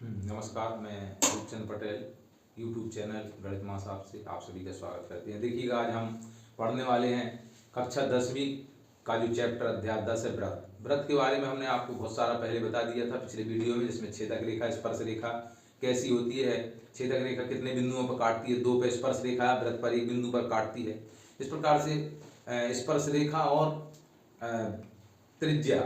नमस्कार, मैं Roopchand Patel YouTube channel गणित महासाब से आप सभी का स्वागत करते हैं। देखिएगा, आज हम पढ़ने वाले हैं कक्षा 10वीं का जो चैप्टर अध्याय 10 है व्रत। व्रत के बारे में हमने आपको बहुत सारा पहले बता दिया था पिछले वीडियो में, जिसमें छेदक रेखा स्पर्श रेखा कैसी होती है, छेदक रेखा कितने बिंदुओं पर काटती है, 2 पे स्पर्श रेखा व्रत पर 1 बिंदु पर काटती है। इस प्रकार से स्पर्श रेखा और त्रिज्या,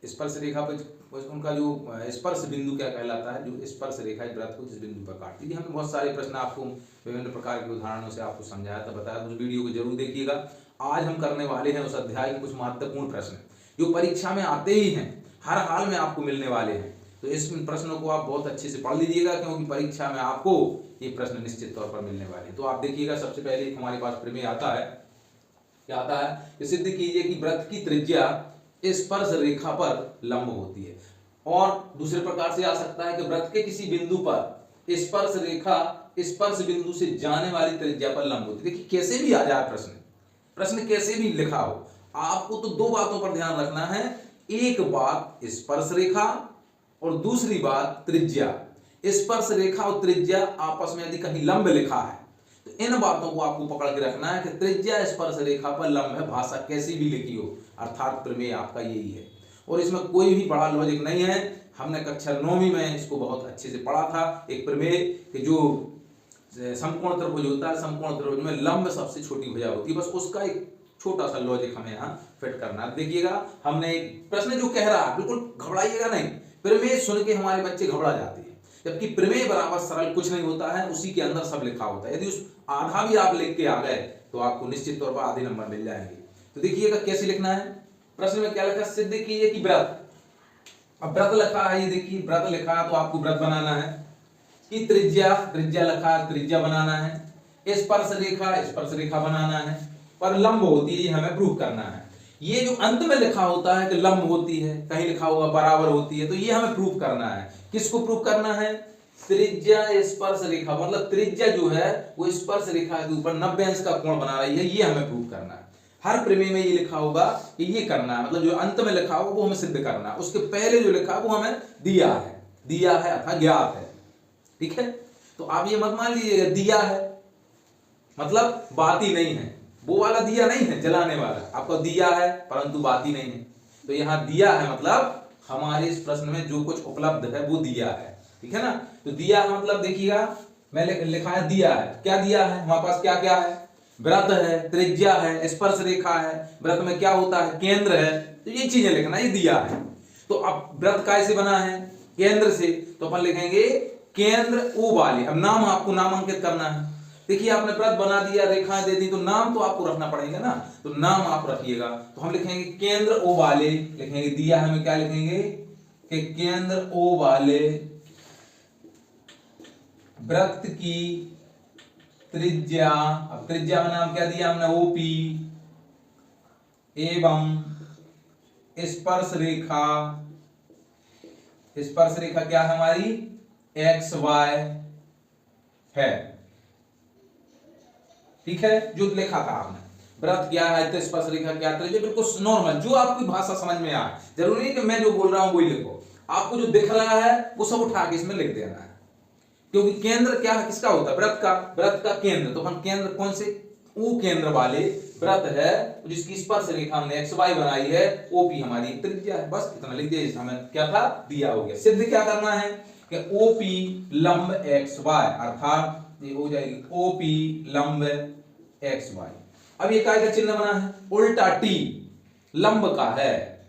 स्पर्श रेखा पर उनका जो स्पर्श बिंदु क्या कहलाता है, जो स्पर्श रेखा व्रत को जिस बिंदु पर काटती है। हमने बहुत सारे प्रश्न आपको विभिन्न प्रकार के उदाहरणों से आपको समझाया था, बताया, तो उस वीडियो को जरूर देखिएगा। आज हम करने वाले हैं उस अध्याय के कुछ महत्वपूर्ण प्रश्न जो परीक्षा में आते ही हैं, हर हाल में आपको मिलने वाले हैं। तो इस प्रश्नों को आप बहुत अच्छे से पढ़ लीजिएगा, क्योंकि परीक्षा में आपको ये प्रश्न निश्चित तौर पर मिलने वाले हैं। तो आप देखिएगा, सबसे पहले हमारे पास प्रमेय आता है। क्या आता है? सिद्ध कीजिए कि व्रत की त्रिज्या स्पर्श रेखा पर लंब होती है। और दूसरे प्रकार से आ सकता है कि व्रत के किसी बिंदु पर स्पर्श रेखा स्पर्श बिंदु से जाने वाली त्रिज्या पर लंब होती है। देखिए, कैसे भी आ जाए प्रश्न कैसे भी लिखा हो, आपको तो 2 बातों पर ध्यान रखना है। एक बात स्पर्श रेखा और दूसरी बात त्रिज्या। स्पर्श रेखा और त्रिज्या आपस में यदि कहीं लंब लिखा है तो इन बातों को आपको पकड़ के रखना है कि त्रिज्या स्पर्श रेखा पर लंब है, भाषा कैसी भी लिखी हो, अर्थात प्रमेय आपका यही है। और इसमें कोई भी बड़ा लॉजिक नहीं है। हमने कक्षा 9वीं में इसको बहुत अच्छे से पढ़ा था। एक प्रमेय कि जो समकोण त्रिभुज होता है, समकोण त्रिभुज में लंब सबसे छोटी भुजा होती है, बस उसका एक छोटा सा लॉजिक हमें यहाँ फिट करना है। देखिएगा, हमने एक प्रश्न जो कह रहा है, बिल्कुल घबराइएगा नहीं। प्रमेय सुन के हमारे बच्चे घबरा जाते हैं, जबकि प्रमेय बराबर सरल कुछ नहीं होता है, उसी के अंदर सब लिखा होता है। यदि उस आधा भी आप लिख के आ गए तो आपको निश्चित तौर पर आधे नंबर मिल जाएंगे। तो देखिएगा कैसे लिखना है। प्रश्न में क्या लिखा? सिद्ध कीजिए कि व्रत, अब व्रत लिखा है, ये देखिए व्रत लिखा है तो आपको व्रत बनाना है। कि त्रिज्या लिखा है, त्रिज्या बनाना है। स्पर्श रेखा बनाना है, पर लंब होती है, ये हमें प्रूव करना है। ये जो अंत में लिखा होता है कि लंब होती है, कहीं लिखा हुआ बराबर होती है, तो ये हमें प्रूव करना है। किसको प्रूव करना है? त्रिज्या स्पर्श रेखा, मतलब त्रिज्या जो है वो स्पर्श रेखा के ऊपर 90 अंश का कोण बना रही है, ये हमें प्रूव करना है। हर प्रमेय में ये लिखा होगा कि ये करना है, मतलब जो अंत में लिखा होगा वो हमें सिद्ध करना है। उसके पहले जो लिखा है वो हमें दिया है अर्थात ज्ञात है। ठीक है, तो आप ये मत मान लीजिएगा दिया है मतलब बाती नहीं है, वो वाला दिया नहीं है जलाने वाला, आपको दिया है परंतु बाती नहीं है। तो यहाँ दिया है मतलब हमारे इस प्रश्न में जो कुछ उपलब्ध है वो दिया है। ठीक है ना? तो दिया है मतलब देखिएगा, मैंने लिखा है दिया है। क्या दिया है? हमारे पास क्या क्या है? व्रत है, त्रिज्या है, स्पर्श रेखा है। व्रत में क्या होता है? केंद्र है। तो ये चीजें लिखना, ये दिया है। तो अब व्रत कैसे बना है? केंद्र से, तो अपन लिखेंगे केंद्र ओ वाले। अब नाम आपको नामांकित करना है। देखिए, आपने व्रत बना दिया, रेखाएं दे दी, तो नाम तो आपको रखना पड़ेगा ना, तो नाम आप रखिएगा। तो हम लिखेंगे केंद्र ओ वाले, लिखेंगे दिया है, हमें क्या लिखेंगे कि केंद्र ओ वाले व्रत की त्रिज्या। अब त्रिज्या में नाम क्या दिया हमने? ओपी एवं स्पर्श रेखा क्या है हमारी? एक्स वाई है। ठीक है, जो लिखा था आपने, व्रत क्या है तो स्पर्श रेखा क्या, त्रिज्या, बिल्कुल नॉर्मल जो आपकी भाषा समझ में आए। जरूरी नहीं कि मैं जो बोल रहा हूं वही लिखो, आपको जो दिख रहा है वो सब उठा के इसमें लिख देना है। क्योंकि केंद्र क्या है, किसका होता है? व्रत का केंद्र। तो हम केंद्र कौन से? ओ केंद्र वाले व्रत है जिसकी स्पर्श रेखा हमने एक्स वाई बनाई है, ओपी हमारी त्रिज्या है। बस इतना लिख दिया, हमें क्या था? दिया हो गया। सिद्ध क्या करना है कि ओपी लंब एक्स वाई, अर्थात ये हो जाएगी ओपी लंब एक्स वाई। अब ये काय का चिन्ह बना है? उल्टा टी, लंब का है,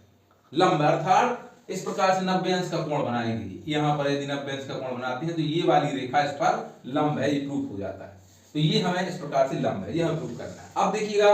लंब अर्थात इस प्रकार से 90 अंश का कोण बनाएंगे। यहां पर यदि 90 अंश का कोण बनाते हैं तो ये वाली रेखा इस पर लंब है, ये प्रूफ हो जाता है। तो ये हमें इस प्रकार से लंब है, ये हमें प्रूफ करना है। अब देखिएगा,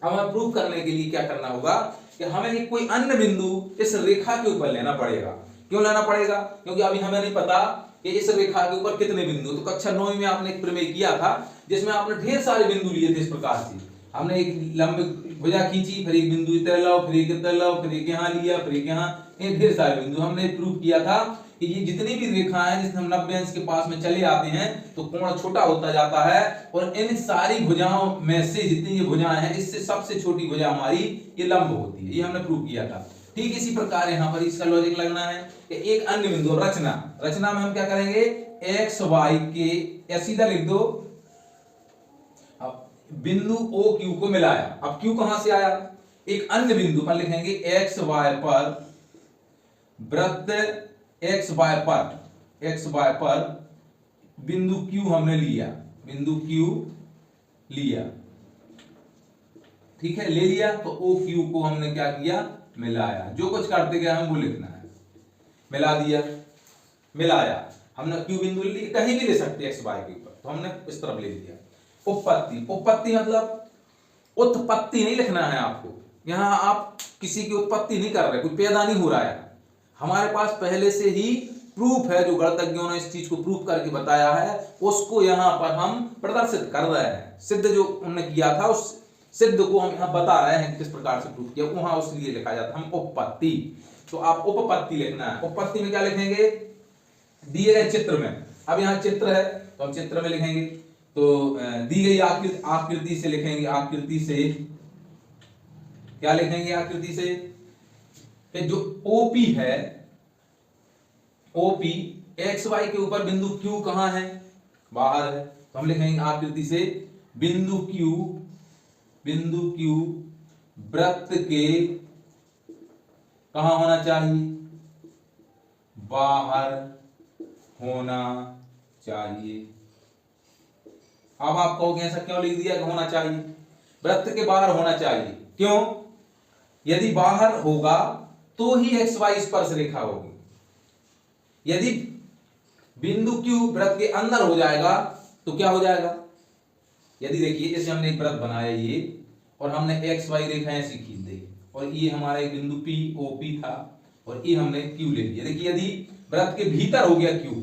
हमें प्रूफ करने के लिए क्या करना होगा कि हमें कोई अन्य बिंदु इस रेखा के ऊपर लेना पड़ेगा। क्यों लेना पड़ेगा? क्योंकि अभी हमें नहीं पता कि इस रेखा के ऊपर कितने बिंदु। तो कक्षा 9वीं में आपने एक प्रमेय किया था जिसमें आपने ढेर सारे बिंदु लिए थे। इस प्रकार से हमने एक लंब भुजा खींची, फिर एक बिंदु इधर लाओ, फिर एक इधर लाओ, फिर एक यहाँ लिया, फिर एक यहाँ, ये ढेर सारे बिंदु। हमने प्रूव किया था कि ये जितनी भी रेखाएं हैं, जिसमें हम 90 अंश के पास में चले आते हैं तो कोण छोटा होता जाता है, और इन सारी भुजाओं में से जितनी ये भुजाएं हैं, इससे सबसे छोटी भुजा हमारी ये लंब होती है। ये हमने प्रूव किया था। ठीक इसी प्रकार यहाँ पर इसका लॉजिक लगना है कि एक अन्य बिंदु, रचना में हम क्या करेंगे, एक्स वाई के, या सीधा लिख दो, अब बिंदु ओ क्यू को मिलाया। अब क्यू कहां से आया, एक अन्य बिंदु पर लिखेंगे एक्स वाई पर वृत्त, एक्स वाई पर बिंदु क्यू हमने लिया, बिंदु क्यू लिया, ठीक है, ले लिया। तो ओ क्यू को हमने क्या किया, मिलाया। जो कुछ करते गए हम वो लिखना है, मिला दिया, मिलाया। हमने क्यू बिंदु ली, कहीं भी ले सकते एक्स वाई के ऊपर, तो हमने इस तरफ ले लिया। उत्पत्ति मतलब उत्पत्ति नहीं लिखना है आपको, यहां आप किसी की उत्पत्ति नहीं कर रहे, कोई पैदा नहीं हो रहा है। हमारे पास पहले से ही प्रूफ है, जो गणितज्ञों ने इस चीज को प्रूफ करके बताया है, उसको यहां पर हम प्रदर्शित कर रहे हैं। सिद्ध जो उन्होंने किया था, उस सिद्ध को हम यहां बता रहे हैं किस प्रकार से प्रूफ किया, वहां उसके लिए लिखा जाता है हम उपपत्ति। तो आप उपपत्ति लिखना है। उपपत्ति में क्या लिखेंगे, दिए गए चित्र में, अब यहाँ चित्र है तो हम चित्र में लिखेंगे, तो दी गई आकृति से लिखेंगे, आकृति से क्या लिखेंगे, आकृति से कि जो ओपी है, ओपी एक्स वाई के ऊपर बिंदु क्यू कहां है, बाहर है, तो हम लिखेंगे आकृति से बिंदु क्यू वृत्त के कहां होना चाहिए, बाहर होना चाहिए। अब आप कहोगे ऐसा क्यों लिख दिया, होना चाहिए, वृत्त के बाहर होना चाहिए, क्यों, यदि बाहर होगा तो ही एक्स वाई स्पर्श रेखा होगी। यदि बिंदु क्यू वृत्त के अंदर हो जाएगा तो क्या हो जाएगा, यदि देखिए जैसे हमने एक वृत्त बनाया ये, और हमने एक्स वाई रेखा ऐसी खींच दी, और ये हमारा एक बिंदु पी ओ पी था, और ये हमने क्यू ले लिया। देखिए यदि वृत्त के भीतर हो गया, क्यू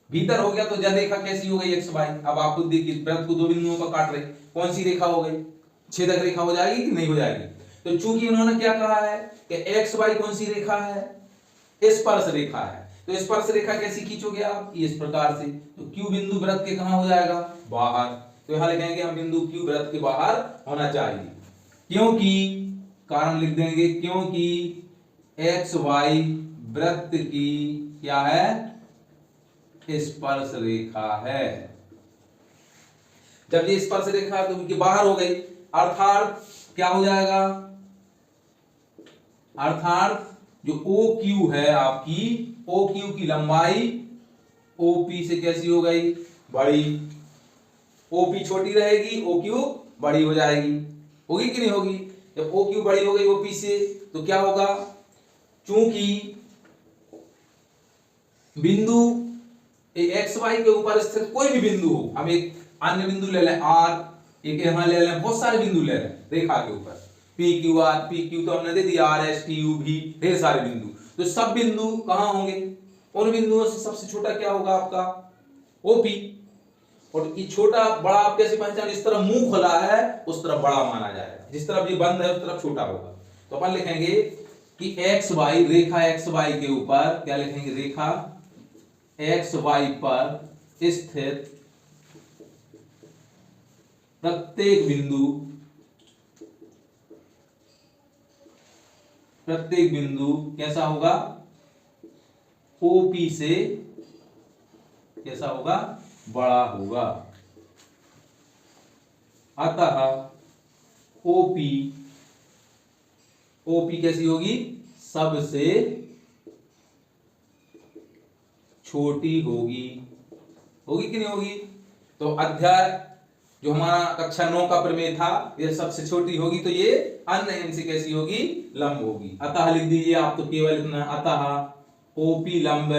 भीतर हो गया, तो जब रेखा कैसी हो गई, एक्स वाई। अब आप खुद देखिए, वृत्त को दो बिंदुओं पर काट रहे, कौन सी रेखा हो गई, छेदक रेखा हो जाएगी कि नहीं हो जाएगी। तो चूंकि उन्होंने क्या कहा है कि एक्स वाई कौन सी रेखा है, स्पर्श रेखा है, तो स्पर्श रेखा कैसी खींचोगे आप, इस प्रकार से। तो क्यू बिंदु वृत्त के कहां हो जाएगा, बाहर। तो यहां लिखेंगे हम बिंदु क्यू वृत्त के बाहर होना चाहिए, क्योंकि कारण लिख देंगे, क्योंकि एक्स वाई वृत्त की क्या है, स्पर्श रेखा है। जब ये स्पर्श रेखा तो उनके बाहर हो गई, अर्थात क्या हो जाएगा, अर्थात जो ओ क्यू है आपकी, ओ क्यू की लंबाई ओपी से कैसी हो गई, बड़ी। ओपी छोटी रहेगी, ओ क्यू बड़ी हो जाएगी, होगी कि नहीं होगी। जब ओ क्यू बड़ी हो गई ओपी से, तो क्या होगा, चूंकि बिंदु एक्स वाई के ऊपर स्थित कोई भी बिंदु हो, हम एक अन्य बिंदु ले लें आर, एक यहां ले लें, बहुत सारे बिंदु ले लें रेखा के ऊपर, P Q R, P Q तो हमने दे दिया, आर एस टी यू भी, ढेर सारे बिंदु। तो सब बिंदु कहां होंगे, उन बिंदुओं से सबसे छोटा क्या होगा आपका, ओपी। और ये छोटा बड़ा आप कैसे पहचान, इस तरफ मुंह खुला है उस तरफ बड़ा माना जाएगा, जिस तरफ ये बंद है उस तरफ छोटा होगा। तो अपन लिखेंगे कि एक्स वाई, रेखा एक्स वाई के ऊपर क्या लिखेंगे, रेखा एक्स वाई पर स्थित प्रत्येक बिंदु कैसा होगा, ओपी से कैसा होगा, बड़ा होगा। अतः ओपी कैसी होगी, सबसे छोटी होगी कि नहीं होगी। तो अध्याय जो हमारा कक्षा 9 का प्रमेय था, ये सबसे छोटी होगी, तो ये अन्य इनसे कैसी होगी, लंब होगी। अतः लिख दीजिए आप, तो केवल इतना, अतः ओपी लंब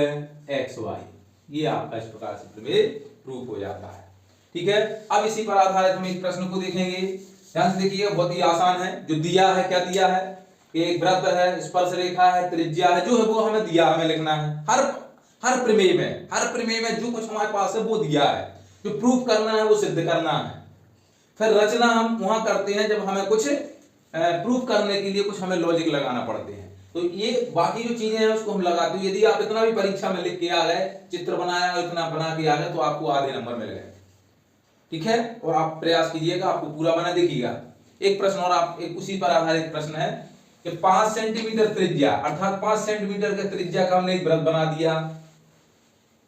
एक्स वाई, ये आपका इस प्रकार से प्रमेय प्रूफ हो जाता है। ठीक है, अब इसी पर आधारित हम एक प्रश्न को देखेंगे। ध्यान से देखिए, बहुत ही आसान है। जो दिया है, क्या दिया है, एक वृत्त है, स्पर्श रेखा है, त्रिज्या है, जो है वो हमें दिया, हमें लिखना है। हर प्रमेय में जो कुछ हमारे पास है वो दिया है, जो प्रूफ करना है वो सिद्ध करना है। फिर रचना हम वहां करते हैं जब हमें कुछ प्रूफ करने के लिए कुछ हमें लॉजिक लगाना पड़ते हैं। तो ये बाकी जो चीजें हैं उसको हम लगाते हैं। यदि आप इतना भी परीक्षा में लिख के आ गए, चित्र बनाया और इतना बना के आ गए, तो आपको आधे नंबर मिल गए। ठीक है, और आप प्रयास कीजिएगा, आपको पूरा बना देखिएगा। एक प्रश्न और आप, एक उसी पर आधारित प्रश्न है कि 5 सेंटीमीटर त्रिज्या, अर्थात 5 सेंटीमीटर के त्रिज्या का हमने एक वृत्त बना दिया।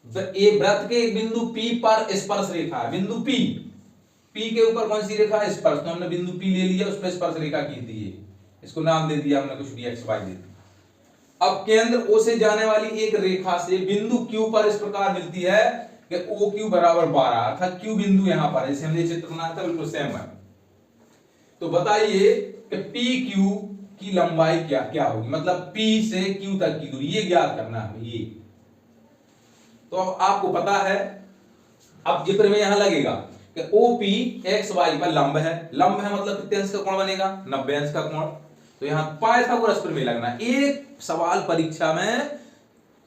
एक वृत्त के एक बिंदु P पर स्पर्श रेखा है, बिंदु P के ऊपर कौन सी रेखा है? स्पर्श। तो हमने बिंदु P ले लिया, उस पर स्पर्श रेखा खींच दी है, इसको नाम दे दिया हमने कुछ भी x y दे दिया। अब केंद्र O से जाने वाली एक रेखा से बिंदु Q पर इस प्रकार मिलती है कि OQ बराबर 12, अर्थात Q बिंदु यहां पर, जैसे हमने चित्र बनाया था बिल्कुल सेम है। तो बताइए कि PQ की लंबाई क्या होगी, मतलब P से Q तक की दूरी, ये ज्ञात करना है ये। तो आपको पता है, अब चित्र में यहां लगेगा कि OP XY पर लंब है, लंब है मतलब कितने अंश का कोण बनेगा? 90 अंश का कोण। तो यहां पाइथागोरस प्रमेय लगना है। एक सवाल परीक्षा में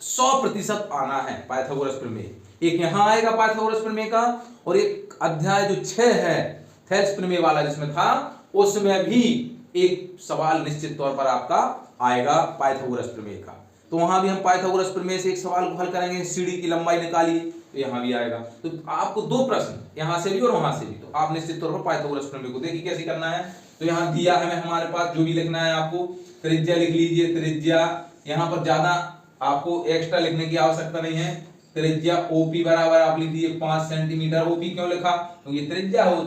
100% आना है पाइथागोरस प्रमेय। एक यहां आएगा पाइथागोरस प्रमेय का, और एक अध्याय जो 6 है थेल्स प्रमेय वाला जिसमें था, उसमें भी एक सवाल निश्चित तौर पर आपका आएगा पाइथागोरस प्रमेय का। तो वहां भी हम पाइथागोरस प्रमेय से एक सवाल को हल करेंगे, सीढ़ी की लंबाई निकालिए, तो यहां भी आएगा। तो आपको 2 प्रश्न यहां से भी और वहां से भी, तो आप निश्चित तौर पर पाइथागोरस प्रमेय को देखिए कैसे करना है। तो यहां दिया है हमारे पास, जो भी लिखना है आपको, त्रिज्या लिख लीजिए, त्रिज्या यहां पर ज्यादा आपको एक्स्ट्रा लिखने की आवश्यकता नहीं है। त्रिज्या OP बराबर आप लिख दीजिए 5 सेंटीमीटर। OP क्यों लिखा? क्योंकि तो त्रिज्या हो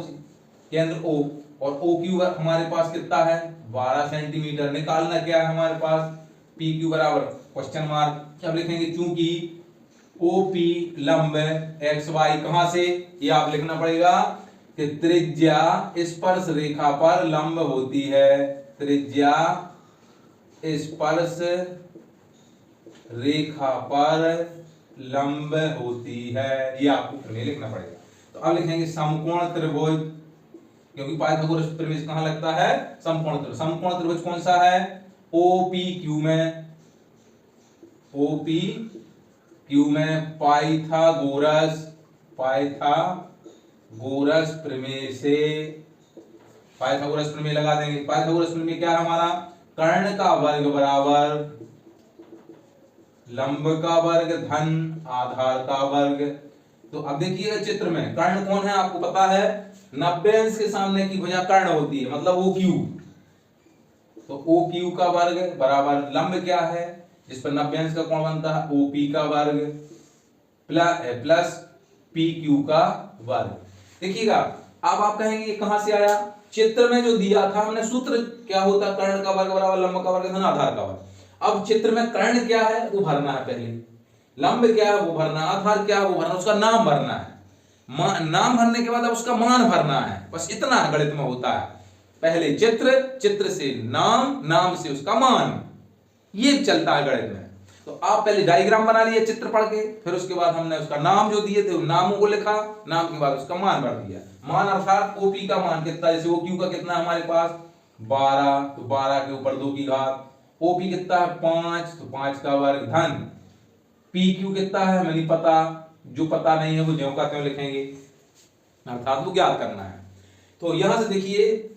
केंद्र O, और OQ हमारे पास कितना है? 12 सेंटीमीटर। निकालना क्या है हमारे पास? PQ बराबर क्वेश्चन मार्क, क्या लिखेंगे? चूंकि OP लंब XY कहां से, ये आप लिखना पड़ेगा कि त्रिज्या स्पर्श रेखा पर लंब होती है, त्रिज्या स्पर्श रेखा पर लंब होती है, ये आपको प्रमेय लिखना पड़ेगा। तो अब लिखेंगे समकोण त्रिभुज, क्योंकि पाइथागोरस प्रमेय कहां लगता है? समकोण त्रिभुज। समकोण त्रिभुज कौन सा है? OPQ में, OPQ में पाइथागोरस प्रमेय से, पाइथागोरस प्रमेय लगा देंगे। पाइथागोरस प्रमेय क्या है हमारा? कर्ण का वर्ग बराबर लंब का वर्ग धन आधार का वर्ग। तो अब देखिएगा चित्र में कर्ण कौन है आपको पता है? 90 अंश के सामने की भुजा कर्ण होती है, मतलब OQ। तो OQ का वर्ग बराबर लंब क्या है जिस पर 90 अंश का कोण बनता है? OP का वर्ग प्लस PQ का वर्ग। देखिएगा अब आप कहेंगे कहां से आया? चित्र में जो दिया था हमने सूत्र, क्या होता? कर्ण का वर्ग बराबर लंब का वर्ग धन आधार का वर्ग। अब चित्र में कर्ण क्या है वो भरना है पहले, लंब क्या है वो भरना, आधार क्या है वो भरना, उसका नाम भरना है। नाम भरने के बाद अब उसका मान भरना है, बस इतना गणित में होता है। पहले चित्र, चित्र से नाम, नाम से उसका मान, ये चलता है गणित में। तो आप पहले डायग्राम बना लिए चित्र पढ़ के, फिर उसके बाद हमने उसका नाम जो दिए थे उन नामों को लिखा, नाम के बाद उसका मान भर दिया। मान अर्थात OP का मान कितना, जैसे OQ का कितना हमारे पास 12, तो 12 के ऊपर 2 की घात। OP कितना है 5, तो 5 का वर्ग धन PQ कितना है हमें नहीं पता, जो पता नहीं है वो ज्यों का त्यों लिखेंगे, अर्थात वो ज्ञात करना है। तो यहां से देखिए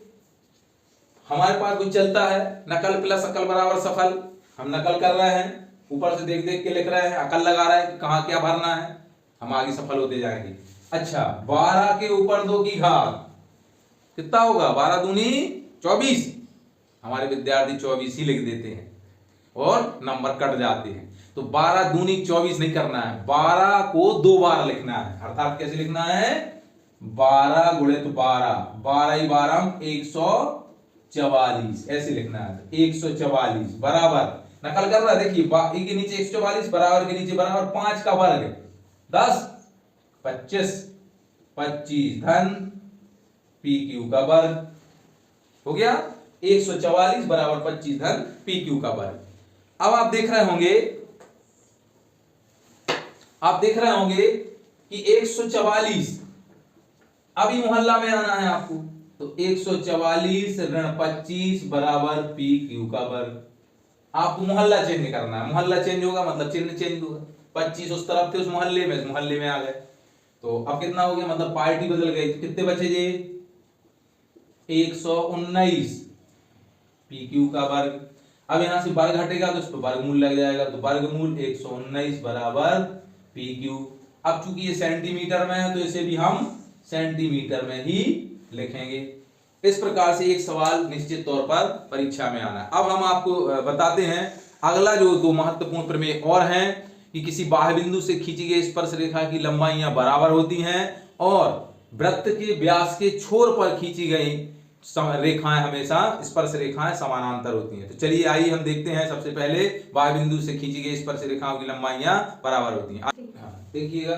हमारे पास कुछ चलता है, नकल प्लस अकल बराबर सफल। हम नकल कर रहे हैं, ऊपर से देख देख के लिख रहे हैं, अकल लगा रहे हैं कि कहां क्या भरना है, हम आगे सफल होते जाएंगे। अच्छा 12 के ऊपर 2 की घात कितना होगा? 12 दूनी 24। हमारे विद्यार्थी 24 ही लिख देते हैं और नंबर कट जाते हैं। तो 12 दूनी 24 नहीं करना है, 12 को 2 बार लिखना है। अर्थात कैसे लिखना है? 12 गुणित 12, 12 ही 12 144, ऐसे लिखना है। 144 बराबर, नकल कर रहा है देखिए, ई के नीचे 144 बराबर के नीचे बराबर 5 का वर्ग 10, 25, 25 धन PQ का वर्ग हो गया। 144 बराबर 25 धन PQ का वर्ग। अब आप देख रहे होंगे कि 144 अभी मोहल्ला में आना है आपको, तो 144 ऋण 25 बराबर PQ का वर्ग। आपको मोहल्ला चेंज करना है, मोहल्ला चेंज होगा मतलब चिन्ह चेंज होगा। 25 उस तरफ थे, उस मोहल्ले में, इस मोहल्ले में आ गए, तो अब कितना हो गया? मतलब पार्टी बदल गई, तो कितने बचे जी? 119 PQ का वर्ग। अब यहां से वर्ग हटेगा तो इस पर वर्गमूल लग जाएगा, तो वर्गमूल 119 बराबर PQ। अब चूंकि ये सेंटीमीटर में है तो इसे भी हम सेंटीमीटर में ही लिखेंगे। इस प्रकार से एक सवाल निश्चित तौर पर परीक्षा में आना है। अब हम आपको बताते हैं अगला जो दो महत्वपूर्ण प्रमेय और हैं कि किसी बाह्य बिंदु से खींची गई स्पर्श रेखा की लंबाइयां बराबर होती हैं और वृत्त के व्यास के छोर पर खींची गई रेखाएं हमेशा स्पर्श रेखाएं समानांतर होती हैं। तो चलिए आइए हम देखते हैं। सबसे पहले बाह्य बिंदु से खींची गई स्पर्श रेखाओं की लंबाइयां बराबर होती हैं। देखिएगा,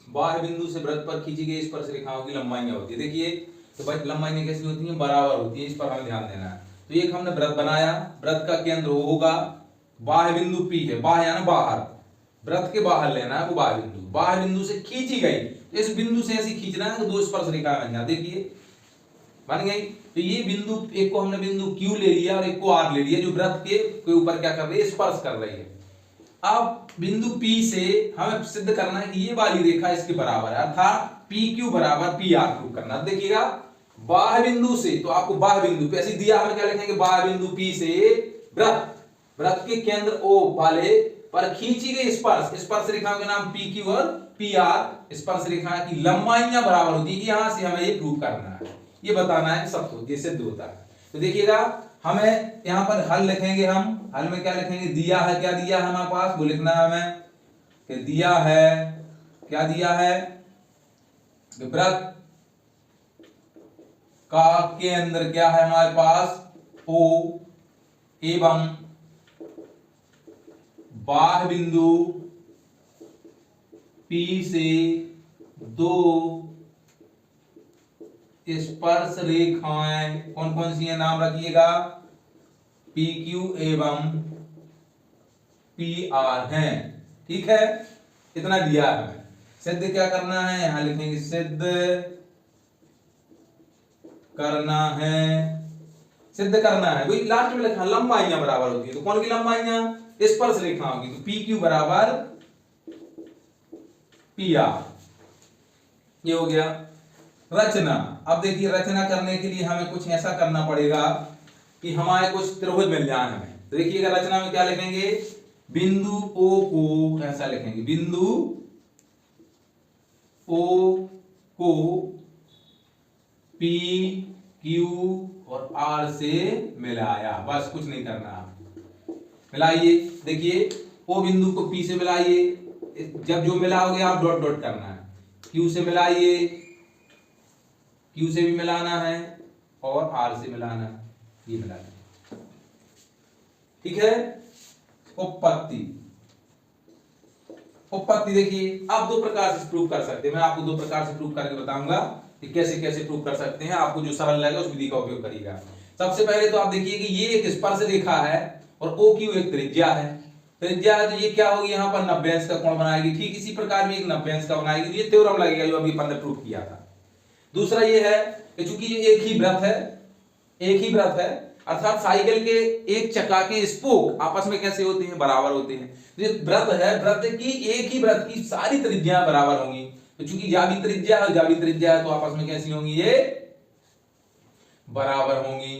बाह्य बिंदु से वृत्त पर खींची गई स्पर्श रेखाओं की लंबाइयां होती है। देखिए तो भाई लंबाइयां कैसी होती हैं? बराबर होती है। इस पर हमें ध्यान देना है। तो एक हमने वृत्त बनाया, वृत्त का केंद्र वो होगा, बाह्य बिंदु P है, बाह्य यानी बाहर, वृत्त के बाहर लेना है वो बाह्य बिंदु। बाह्य बिंदु से खींची गई, इस बिंदु से ऐसी खींचना है कि दो स्पर्श रेखाएं बन जाए। देखिए बन गई। तो ये बिंदु, एक को हमने बिंदु Q ले लिया और एक को R ले लिया, जो वृत्त के ऊपर क्या कर रही है? स्पर्श कर रही है। अब बिंदु P से हमें सिद्ध करना है कि ये वाली रेखा इसके बराबर है, अर्थात PQ बराबर PR प्रूव करना। देखिएगा बाह्य बिंदु से, तो आपको बाह्य बिंदु पे ऐसे दिया, हमें क्या लिखेंगे? बाह्य बिंदु P से वृत्त के केंद्र O वाले पर खींची गई स्पर्श रेखाओं के नाम PQ और PR स्पर्श रेखा की लंबाइयां बराबर होती है। यहां से हमें ये प्रूव करना है, ये बताना है कि सत्य होती है, सिद्ध होता है। तो देखिएगा हमें यहाँ पर हल लिखेंगे। हम हल में क्या लिखेंगे? दिया है, क्या दिया है हमारे पास वो लिखना है हमें कि दिया है, क्या दिया है? वृत्त का केंद्र क्या है हमारे पास? O एवं बाह्य बिंदु P से दो स्पर्श रेखाएं कौन कौन सी है? नाम रखिएगा, PQ एवं PR हैं। ठीक है, इतना दिया है। सिद्ध क्या करना है? यहां लिखेंगे सिद्ध करना है, सिद्ध करना है। वही लास्ट में लिखा लंबाइयां बराबर होती है। तो कौन की लंबाइयां? स्पर्श रेखाओं की। तो PQ बराबर PR, ये हो गया। रचना, अब देखिए रचना करने के लिए हमें कुछ ऐसा करना पड़ेगा कि हमारे कुछ त्रिभुज मिल जाए हमें। तो देखिएगा रचना में क्या लिखेंगे? बिंदु O को ऐसा लिखेंगे, बिंदु O को P Q और R से मिलाया, बस कुछ नहीं करना। मिलाइए, देखिए O बिंदु को P से मिलाइए, जब जो मिला हो गया आप डॉट डॉट करना है। Q से मिलाइए, Q से भी मिलाना है और R से मिलाना है, ये मिलाना है। ठीक है। उत्पत्ति देखिए आप दो प्रकार से प्रूव कर सकते हैं। मैं आपको दो प्रकार से प्रूव करके बताऊंगा कि कैसे कैसे प्रूव कर सकते हैं। आपको जो सरल लगेगा उस विधि का उपयोग करिएगा। सबसे पहले तो आप देखिए कि ये एक स्पर्श रेखा है और OQ एक त्रिज्या है। त्रिज्या है तो ये क्या होगी? यहाँ पर 90 अंश का कोण बनाएगी। ठीक इसी प्रकार भी एक 90 अंश का बनाएगी। ये थ्योरम लगेगा जो अभी अपन ने प्रूव किया था। दूसरा ये है कि चूंकि ये एक ही वृत्त है, अर्थात साइकिल के एक चक्का के स्पोक आपस में कैसे होते हैं? बराबर होते हैं। तो ये वृत्त है, वृत्त की एक ही वृत्त की सारी त्रिज्याएं बराबर होंगी। तो चूंकि जावी त्रिज्या है तो आपस में कैसी होंगी? ये बराबर होंगी।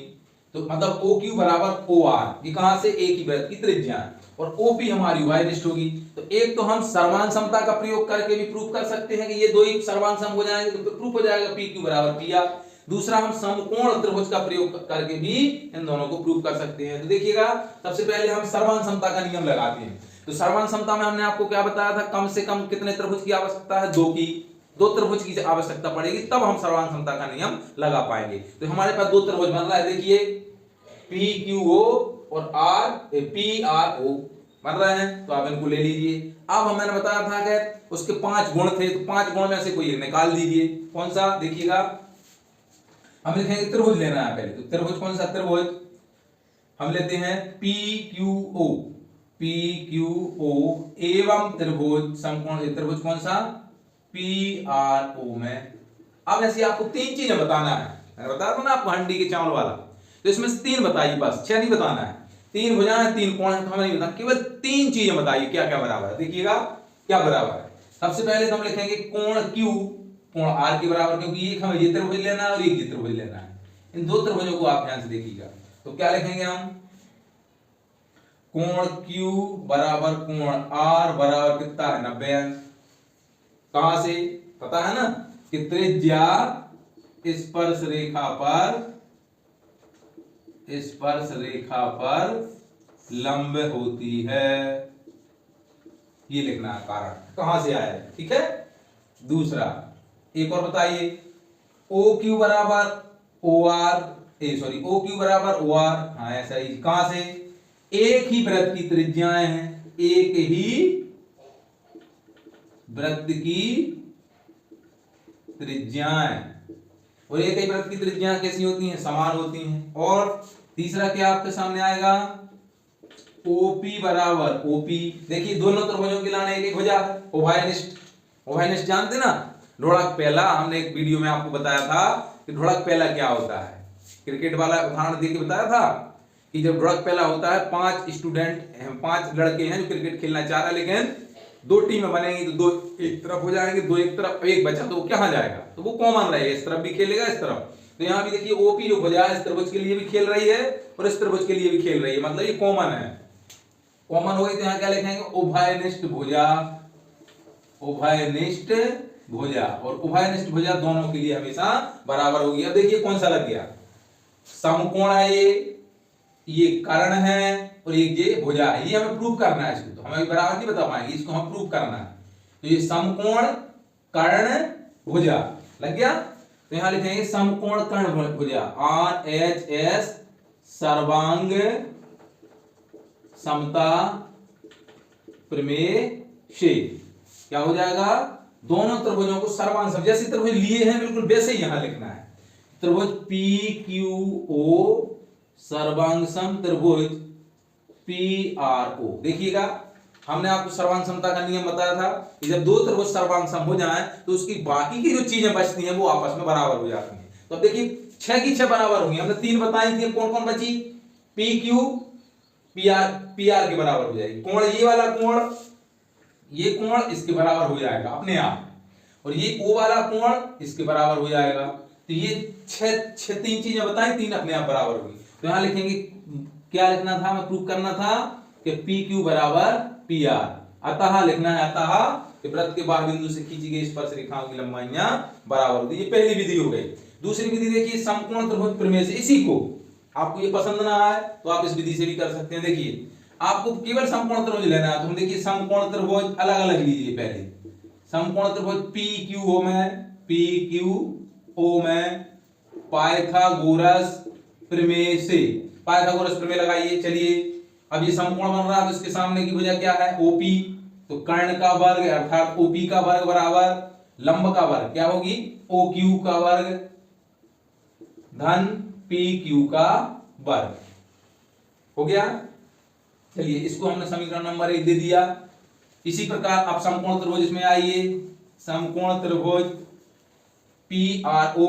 तो मतलब OQ बराबर OR, ये कहां से? एक ही वृत्त की त्रिज्या, और OP हमारी वायनिष्ठ होगी। तो एक तो हम सर्वांग समता का प्रयोग करके भी प्रूव कर सकते हैं कि ये दो ही सर्वांग सम हो जाएंगे, तो प्रूफ हो जाएगा PQ बराबर PR। दूसरा हम समकोण त्रिभुज का प्रयोग करके भी इन दोनों को प्रूव कर सकते हैं। तो देखिएगा सबसे पहले हम सर्वांग समता का नियम लगाते हैं। तो सर्वांग समता में हमने आपको क्या बताया था? कम से कम कितने त्रिभुज की आवश्यकता है? दो त्रिभुज की आवश्यकता पड़ेगी, तब हम सर्वांग समता का नियम लगा पाएंगे। तो हमारे पास दो त्रिभुज बन रहा है, देखिए PQO और PRO बन रहे हैं। तो आप इनको ले लीजिए। अब मैंने बताया था कि उसके 5 गुण थे, तो 5 गुण में से कोई एक निकाल दीजिए। कौन सा? देखिएगा हम लिखेंगे त्रिभुज लेना है पहले। तो त्रिभुज कौन सा? त्रिभुज हम लेते हैं PQO एवं त्रिभुज समकोण त्रिभुज कौन सा? PRO में। अब ऐसे आपको 3 चीजें बताना है। मैंने बताया था ना आपको हंडी के चावल वाला, तो इसमें से 3 बताइए, बस 6 नहीं बताना है। 3 भुजाएं 3 कोण है तो हमें नहीं बताना, केवल 3 चीजें बताइए क्या क्या बराबर है। देखिएगा क्या बराबर है। सबसे पहले तो हम लिखेंगे कोण Q कोण R के बराबर, क्योंकि एक हमें ये त्रिभुज लेना है और एक ये त्रिभुज लेना है। इन दो त्रिभुजों को आप ध्यान से देखिएगा। तो क्या लिखेंगे हम? कोण Q बराबर कोण R बराबर कितना है? 90 अंश। कहां से? पता है ना कि त्रिज्या स्पर्श रेखा पर लंब होती है। ये लिखना है कारण, कहां से आया है, ठीक है। दूसरा एक और बताइए, ओ क्यू बराबर ओ आर, ओ क्यू बराबर ओ आर, हाँ ऐसा ही, कहां से, एक ही वृत्त की त्रिज्याएं हैं, एक ही वृत्त की त्रिज्याएं, और एक ही वृत्त की त्रिज्याएं कैसी होती हैं, समान होती हैं। और तीसरा क्या आपके सामने आएगा, ओपी बराबर ओपी, देखिए दोनों त्रिभुजों की लाइन एक एक भुजा है, उभयनिष्ठ। उभयनिष्ठ जानते ना, ढोड़क पहला, हमने एक वीडियो में आपको बताया था कि ढोड़क पहला क्या होता है, क्रिकेट वाला उदाहरण देके बताया था कि जब ढोड़क पहला होता है, 5 लड़के हैं जो क्रिकेट खेलना चाह रहे हैं, लेकिन 2 टीमें बनेंगी, तो 2 एक तरफ हो जाएंगे, 2 एक तरफ, एक बचा तो वो कहां जाएगा, तो वो कॉमन रहेगा, इस तरफ भी खेलेगा इस तरफ। तो यहाँ भी देखिए ओपी जो भुजा है इस त्रिभुज के लिए भी खेल रही है और इस त्रिभुज के लिए भी खेल रही है, मतलब ये कॉमन है। कॉमन हो गई तो यहाँ क्या लिखेंगे, उभयनिष्ठ भुजा, उभयनिष्ठ भुजा, और उभयनिष्ठ भुजा दोनों के लिए हमेशा बराबर होगी। अब देखिए कौन सा लग गया, समकोण है ये कर्ण है, और ये भुजा है, ये हमें प्रूव करना है। इसको तो हमें बराबर नहीं बता पाएंगे, इसको हमें प्रूव करना है। तो ये समकोण कर्ण भुजा लग गया, तो यहां लिखेंगे समकोण कर्ण भुजा, RHS सर्वांग समता प्रमेय से क्या हो जाएगा, दोनों त्रिभुजों को सर्वांग सम, जैसे त्रिभुज लिए हैं बिल्कुल वैसे ही यहां लिखना है। त्रिभुज PQO सर्वांग सम त्रिभुज PRO, देखिएगा हमने आपको सर्वांग समता का नियम बताया था कि जब 2 त्रिभुज सर्वांग सम हो जाएं तो उसकी बाकी की जो चीजें बचती हैं वो आपस में बराबर हो जाती हैं। तो अब देखिए 6 की 6 बराबर होंगी, हमने 3 बताई थी, कौन कौन बची, PQ PR के बराबर हो जाएगी, कोण ये वाला कोण, ये कोण इसके बराबर हो जाएगा अपने आप, और ये O वाला कोण इसके बराबर हो जाएगा। तो ये 3 चीजें बताई, 3 अपने आप बराबर होगी। तो यहां लिखेंगे, क्या लिखना था, हमें प्रूव करना था कि PQ बराबर PR, अतः लिखना है, अतः कि वृत्त के बाह्य बिंदु से खींची गई स्पर्श रेखाओं की लंबाइयां बराबर होती है। ये पहली विधि हो गई। दूसरी विधि देखिए, समकोण त्रिभुज प्रमेय से, इसी को आपको ये पसंद ना आए तो आप इस विधि से भी कर सकते हैं। देखिए आपको केवल समकोण त्रिभुज लेना है, तो हम देखिए समकोण त्रिभुज अलग अलग लीजिए। पहले समकोण त्रिभुज PQO में पाइथागोरस प्रमेय से, पाइथागोरस प्रमेय लगाइए। चलिए अब ये समकोण बन रहा है, तो इसके सामने की भुजा क्या है, OP, तो कर्ण का वर्ग अर्थात OP का वर्ग बराबर लंब का वर्ग क्या होगी, OQ का वर्ग धन PQ का वर्ग हो गया। चलिए इसको हमने समीकरण नंबर 1 दे दिया। इसी प्रकार आप समकोण त्रिभुज इसमें आइए, समकोण त्रिभुज PRO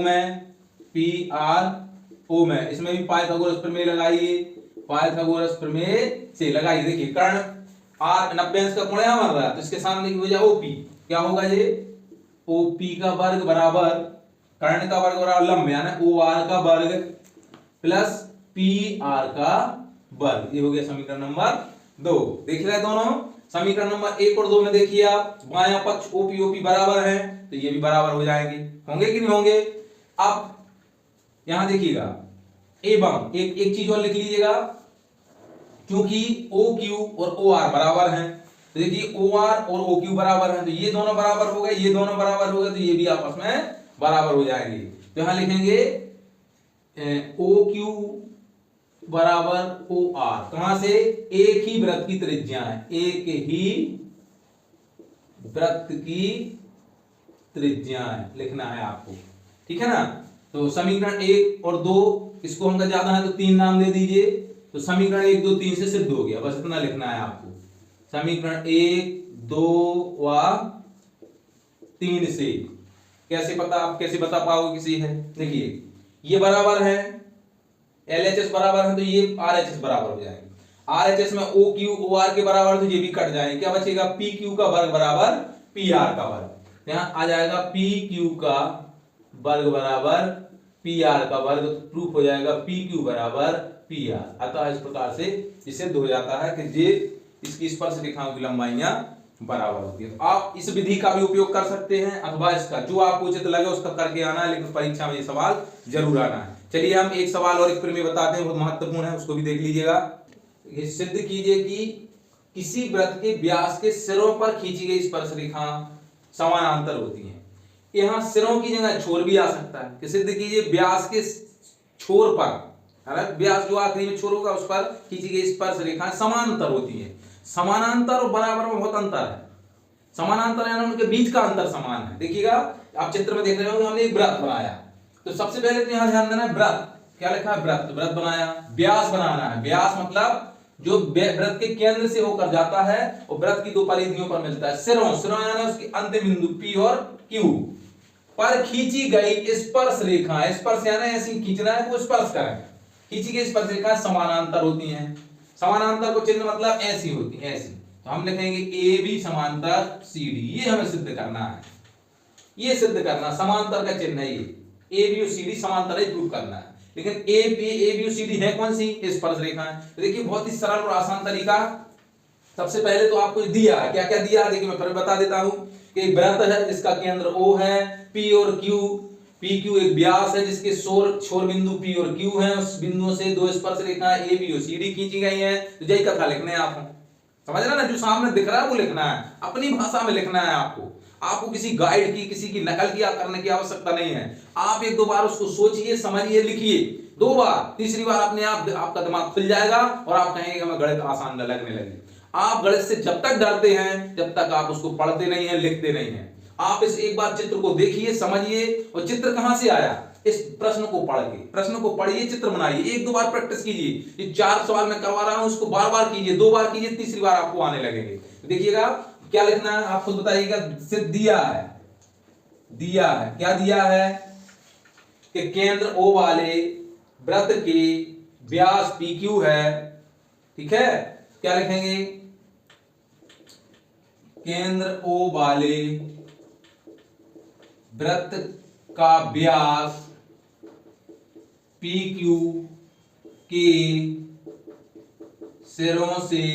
में इसमें भी पाइथागोरस प्रमेय लगाइए, पाइथागोरस प्रमेय से लगाइए। देखिए कर्ण R 90 का कोण यहां बन रहा है, तो इसके सामने की भुजा OP क्या होगा, ये OP का वर्ग बराबर कर्ण का वर्ग बराबर लंब यानी OR का वर्ग प्लस PR का वर्ग। ये हो गया समीकरण नंबर 2। देख रहे हैं दोनों समीकरण नंबर 1 और 2 में देखिए आप, बायां पक्ष OP बराबर है, तो ये भी बराबर हो जाएंगे, होंगे कि नहीं होंगे। अब यहां देखिएगा एवं एक चीज और लिख लीजिएगा, क्योंकि OQ और OR बराबर हैं, तो देखिए OR और OQ बराबर हैं, तो ये दोनों बराबर हो गए, ये दोनों बराबर हो गए, तो ये भी आपस में बराबर हो जाएंगे। तो यहां लिखेंगे OQ बराबर OR, कहां से, एक ही वृत्त की त्रिज्या है, एक ही वृत्त की त्रिज्या लिखना है आपको, ठीक है ना। तो समीकरण 1 और 2 इसको हमका ज्यादा है तो 3 नाम दे दीजिए, तो समीकरण 1 2 3 से सिद्ध हो गया, बस इतना लिखना है आपको। समीकरण 1 2 व 3 से कैसे बता पाओगे किसी है, देखिए ये बराबर है, LHS बराबर है, तो ये RHS बराबर हो जाएंगे। RHS में OQ OR के बराबर, तो ये भी कट जाएंगे, क्या बचेगा, PQ का वर्ग बराबर PR का वर्ग। यहां आ जाएगा PQ का वर्ग बराबर PR का वर्ग, तो प्रूफ हो जाएगा PQ बराबर PR। अतः इस प्रकार से सिद्ध हो जाता है कि ये इसकी स्पर्श रेखाओं की लंबाइयां बराबर होती है। तो आप इस विधि का भी उपयोग कर सकते हैं अथवा इसका, जो आपको उचित लगे उसका करके आना है, लेकिन परीक्षा में ये सवाल जरूर आना है। चलिए हम एक सवाल और एक में बताते हैं, बहुत महत्वपूर्ण है, उसको भी देख लीजिएगा। ये सिद्ध कीजिए कि किसी वृत्त के व्यास के सिरों पर खींची गई स्पर्श रेखा समानांतर होती है। यहाँ सिरों की जगह छोर भी आ सकता है कि सिद्ध कीजिए व्यास के छोर पर, व्यास जो आखिरी में छोर होगा उस पर खींची गई स्पर्श रेखाएं समानांतर होती है। समानांतर और बराबर में बहुत अंतर है। समानांतर यानी उनके बीच का अंतर समान है। देखिएगा आप चित्र में देख रहे होंगे, हमने एक वृत्त बनाया, तो सबसे पहले तो यहां ध्यान देना है वृत्त क्या लिखा है, वृत्त, वृत्त बनाया। व्यास बनाना है, व्यास मतलब जो वृत्त के केंद्र से होकर जाता है और वृत्त की दो परिधियों पर मिलता है। सिरों, सिरों यानी उसके अंतिम बिंदु P और Q पर खींची गई स्पर्श रेखा, स्पर्श यानी ऐसी खींचना है वो स्पर्श करें, खींची गई स्पर्श रेखा समानांतर होती हैं। समानांतर को चिन्ह मतलब ऐसी होती है, ऐसी, तो हम लिखेंगे AB समांतर CD। ये हमें सिद्ध करना है, ये सिद्ध करना, समांतर का चिन्ह है ये, AB और CD समांतर है, प्रूव करना है। लेकिन AB और CD है कौन सी, स्पर्श रेखा है। तो देखिए बहुत ही सरल और आसान तरीका। सबसे पहले तो आपको दिया है, क्या क्या दिया है देखिए मैं फिर बता देता हूं कि वृत्त है जिसका केंद्र O है, P और Q, PQ एक व्यास है जिसके छोर बिंदु P और Q है, उस बिंदुओं से दो स्पर्श रेखाएं AB और CD खींची गई हैं। तो यही कथा लिखने हैं आपको, समझ रहे ना, जो सामने दिख रहा है वो लिखना है, अपनी भाषा में लिखना है आपको। आपको किसी गाइड की, किसी की नकल की करने की आवश्यकता नहीं है। आप एक दो बार उसको सोचिए, समझिए, लिखिए, दो बार, तीसरी बार अपने आप आपका दिमाग खुल जाएगा और आप कहेंगे हमें गणित आसान लगने लगे। आप गणित से जब तक डरते हैं जब तक आप उसको पढ़ते नहीं है, लिखते नहीं है। आप इस एक बार चित्र को देखिए, समझिए, और चित्र कहां से आया, इस प्रश्न को पढ़ के, प्रश्न को पढ़िए, चित्र बनाइए, एक दो बार प्रैक्टिस कीजिए। ये 4 सवाल मैं करवा रहा हूं, उसको बार बार कीजिए, 2 बार कीजिए, तीसरी बार आपको आने लगेंगे। देखिएगा क्या लिखना है, आप खुद बताइएगा। सिद्ध दिया है, दिया है, क्या दिया है कि केंद्र O वाले वृत्त के व्यास PQ है, ठीक है। क्या लिखेंगे, केंद्र O वाले वृत्त का व्यास PQ के सिरों से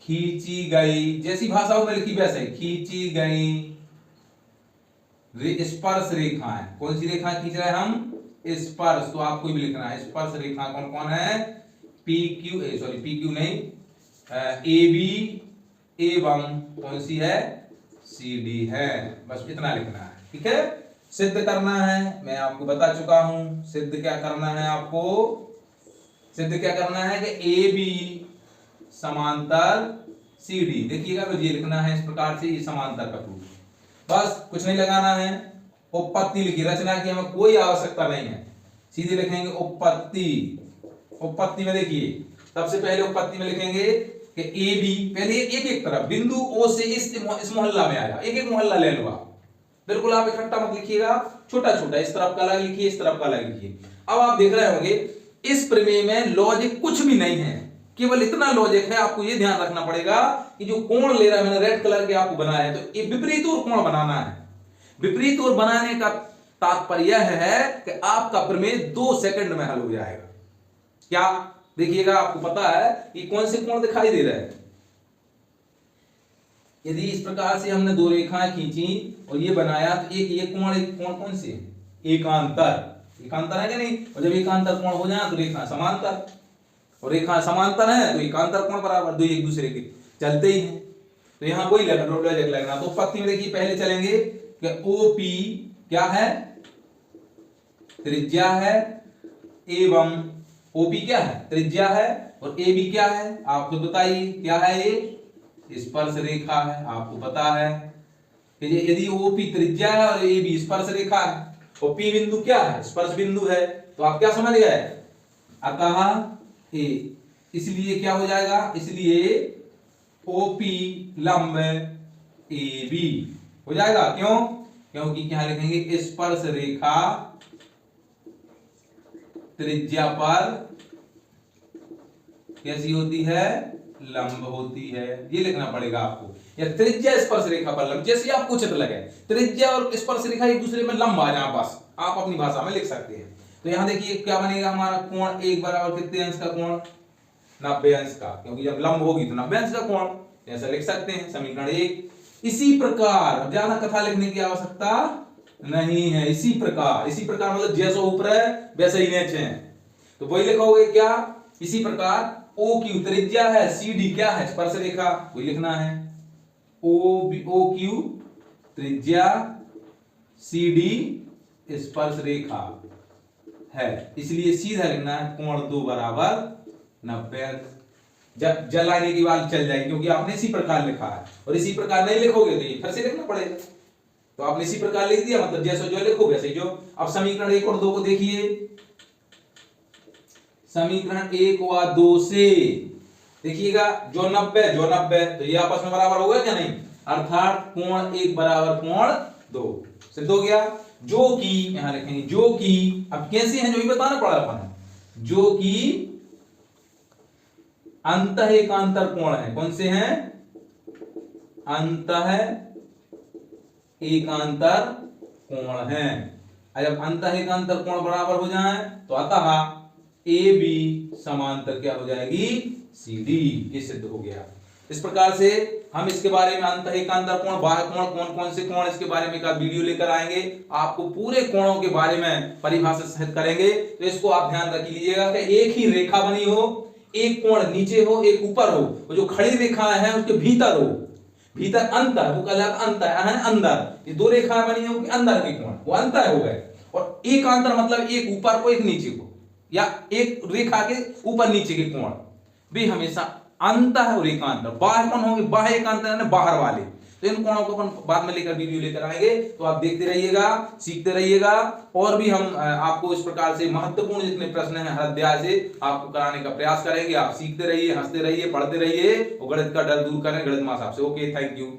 खींची गई, जैसी भाषा में लिखी वैसे, खींची गई स्पर्श रेखाएं। कौन सी रेखा खींच रहे हैं हम, स्पर्श, तो आपको भी लिखना है स्पर्श रेखा कौन कौन है, PQ नहीं, AB एवं कौन सी है, CD है। बस इतना लिखना है, ठीक है। सिद्ध करना है, मैं आपको बता चुका हूं, सिद्ध क्या करना है आपको, सिद्ध क्या करना है कि AB समांतर CD। देखिएगा तो ये लिखना है इस प्रकार से, ये समांतर का प्रूफ, बस कुछ नहीं लगाना है। उपपत्ति लिखी, रचना की हमें कोई आवश्यकता नहीं है, सीधे लिखेंगे उपपत्ति। उपपत्ति में देखिए सबसे पहले उपपत्ति में लिखेंगे कि AB, पहले एक एक तरफ बिंदु O से इस मोहल्ला में आया, एक एक मोहल्ला ले लो आप, बिल्कुल आप इकट्ठा मत लिखिएगा, छोटा छोटा, इस तरफ का अलग लिखिए, इस तरफ का अलग लिखिए। अब आप देख रहे होंगे इस प्रमेय में लॉजिक कुछ भी नहीं है, केवल इतना लॉजिक है। आपको ये ध्यान रखना पड़ेगा कि जो कोण ले रहा है, मैंने रेड कलर के आपको बनाया है, तो ये विपरीत और कोण बनाना है। विपरीत और बनाने का तात्पर्य है कि आपका प्रमेय 2 सेकंड में हल हो जाएगा। क्या देखिएगा, आपको पता है कि कौन से कोण दिखाई दे रहे हैं। यदि इस प्रकार से हमने 2 रेखाएं खींची और ये बनाया, तो एक ये कोण, एक कोण कौन से, एकांतर, एकांतर है कि नहीं। और जब एकांतर कोण हो जाए तो रेखा समांतर, और रेखा समांतर है तो एकांतर कोण बराबर, दो एक दूसरे के चलते ही हैं। तो यहां कोई लॉजिक लगना। तो पत्ती में देखिए पहले चलेंगे कि OP क्या है, त्रिज्या है, एवं OP क्या है, त्रिज्या है, और AB क्या है, आप खुद बताइए क्या है, ये स्पर्श रेखा है। आपको पता है कि यदि OP त्रिज्या है और AB स्पर्श रेखा है और P बिंदु क्या है, स्पर्श बिंदु है, तो आप क्या समझ गए, अतः A, इसलिए क्या हो जाएगा, इसलिए OP लंब AB हो जाएगा। क्यों, क्योंकि क्या लिखेंगे, स्पर्श रेखा त्रिज्या पर कैसी होती है, लंब होती है। ये लिखना पड़ेगा आपको, या त्रिज्या स्पर्श रेखा पर लंब, जैसे आपको उचित लगे। त्रिज्या और स्पर्श रेखा एक दूसरे में लंब आ जाए, बस आप अपनी भाषा में लिख सकते हैं। तो यहां देखिए क्या बनेगा, हमारा कोण एक बराबर कितने अंश का कोण, 90 अंश का, क्योंकि जब लंब होगी तो 90 अंश का कोण। ऐसा लिख सकते हैं समीकरण 1। इसी प्रकार, ज्यादा कथा लिखने की आवश्यकता नहीं है। इसी प्रकार मतलब जैसा ऊपर है वैसे ही नीचे है, तो वही लिखोगे क्या, इसी प्रकार ओ क्यू त्रिज्या है, सी डी क्या है, स्पर्श रेखा, वही लिखना है। ओ क्यू त्रिज्या, सी डी स्पर्श रेखा है, इसलिए सीधा लिखना है कोण 2 बराबर 90। जब जलाने की बात चल जाएगी, क्योंकि आपने इसी प्रकार लिखा है, और इसी प्रकार नहीं लिखोगे तो ये फिर से लिखना पड़ेगा। तो आपने इसी प्रकार लिख दिया, मतलब जैसे जो लिखोगे वैसे जो। अब समीकरण 1 और 2 को देखिए। समीकरण 1 व 2 से देखिएगा, जो 90 तो ये आपस में बराबर हो गया क्या नहीं, अर्थात कोण 1 बराबर कोण 2 सिद्ध हो गया। जो कि यहां लिखेंगे, जो कि अब कैसे हैं जो भी बताना पड़ा अपन, जो कि अंतः एकांतर कोण है। कौन से हैं, अंतः एकांतर कोण है। जब अंतः एकांतर कोण बराबर हो जाए तो अतः ए बी समांतर क्या हो जाएगी, सी डी, ये सिद्ध हो गया। इस प्रकार से हम इसके बारे में अंतः एकांतर कोण, बाह्य कोण, कौन कौन से कोण, इसके बारे में एक वीडियो लेकर आएंगे, आपको पूरे कोणों के बारे में परिभाषा सहित करेंगे। तो इसको आप ध्यान रख लीजिएगा कि एक ही रेखा बनी हो, एक कोण नीचे हो एक ऊपर हो, और जो खड़ी रेखा है उसके भीतर हो, भीतर अंतर, वो कहलाता अंतर है अंदर। ये दो रेखाएं बनी हो कि अंदर के कोण, वो अंतर हो गए। और एकांतर मतलब एक ऊपर को एक नीचे को, या एक रेखा के ऊपर नीचे के कोण भी हमेशा अंतः और एकांतर। बाह्य कोण होंगे, बाह्य एकांतर यानी बाहर वाले। तो इन कोणों को अपन बाद में लेकर वीडियो लेकर आएंगे, तो आप देखते रहिएगा, सीखते रहिएगा। और भी हम आपको इस प्रकार से महत्वपूर्ण जितने प्रश्न हैं हर अध्याय से आपको कराने का प्रयास करेंगे। आप सीखते रहिए, हंसते रहिए, पढ़ते रहिए और गणित का डर दूर करें गणित मास आपसे। Okay, thank you.